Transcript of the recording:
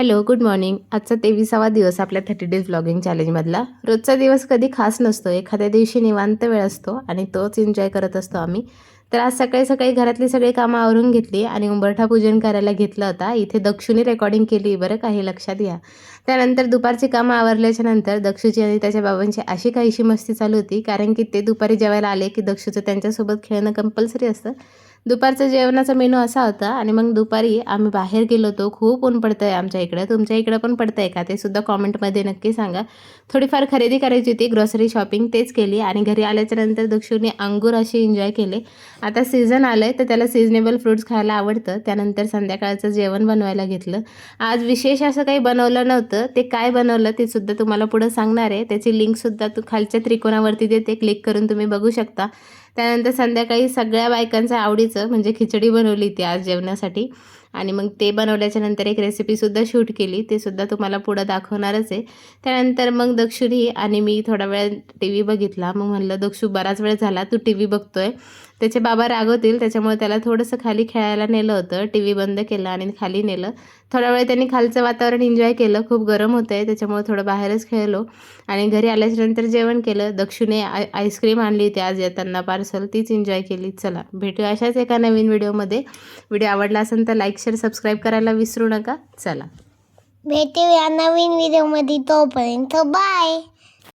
Hello, good morning. आजचा 23वा दिवस आपल्या 30 डेज व्लॉगिंग चॅलेंजमधला. रोजचा दिवस कधी खास नसतो, एखाद्या दिवशी निवांत वेळ असतो आणि तोच एन्जॉय करत असतो आम्ही. तर आज सकाळी सकाळी घरातली सगळी कामं आवरून घेतली आणि उंबरठा पूजन करायला घेतलं होता. इथे दक्षूने रेकॉर्डिंग केली बरं का, हे लक्षात घ्या. त्यानंतर दुपारची कामं आवरल्याच्या नंतर दक्षूची आणि त्याच्या बाबांची अशी काहीशी मस्ती चालू होती, कारण की ते दुपारी जेवायला आले की दक्षूचं त्यांच्यासोबत खेळणं कंपल्सरी असतं. दुपारचं जेवणाचा मेनू असा होता आणि मग दुपारी आम्ही बाहेर गेलो होतो. खूप ऊन पडतं आहे आमच्या इकडं. तुमच्या इकडं पण पडतं आहे का ते सुद्धा कॉमेंटमध्ये नक्की सांगा. थोडीफार खरेदी करायची होती, ग्रॉसरी शॉपिंग तेच केली आणि घरी आल्याच्यानंतर दक्षूने अंगूर असे एन्जॉय केले. आता सीझन आलं आहे तर त्याला सीझनेबल फ्रूट्स खायला आवडतं. त्यानंतर संध्याकाळचं जेवण बनवायला घेतलं. आज विशेष असं काही बनवलं नव्हतं. ते काय बनवलं ते सुद्धा तुम्हाला पुढं सांगणार आहे. त्याची लिंकसुद्धा खालच्या त्रिकोणावरती देते, क्लिक करून तुम्ही बघू शकता. त्यानंतर संध्याकाळी सगळ्या बायकांचं आवडीचं म्हणजे खिचडी बनवली ती आज जेवणासाठी आणि मग ते बनवल्याच्या नंतर एक रेसिपीसुद्धा शूट केली, ते सुद्धा तुम्हाला पुढं दाखवणारच आहे. त्यानंतर मग दक्षुनी आणि मी थोडा वेळ टी व्ही बघितला. मग म्हणलं, दक्षू बराच वेळ झाला तू टी व्ही बघतोय, त्याचे बाबा रागवतील, त्याच्यामुळे त्याला थोडंसं खाली खेळायला नेलं होतं. टी व्ही बंद केला आणि खाली नेलं. थोडा वेळ त्यांनी खालचं वातावरण एन्जॉय केलं. खूप गरम होतं आहे त्याच्यामुळे थोडं बाहेरच खेळलो आणि घरी आल्याच्यानंतर जेवण केलं. दक्षूने आईस्क्रीम आणली होती आज येताना पार्सल, तीच एन्जॉय केली. चला भेटूया अशाच एका नवीन व्हिडिओमध्ये. व्हिडिओ आवडला असेल तर लाईक शेअर सबस्क्राईब करायला विसरू नका. चला भेटूया नवीन व्हिडिओमध्ये, तोपर्यंत बाय.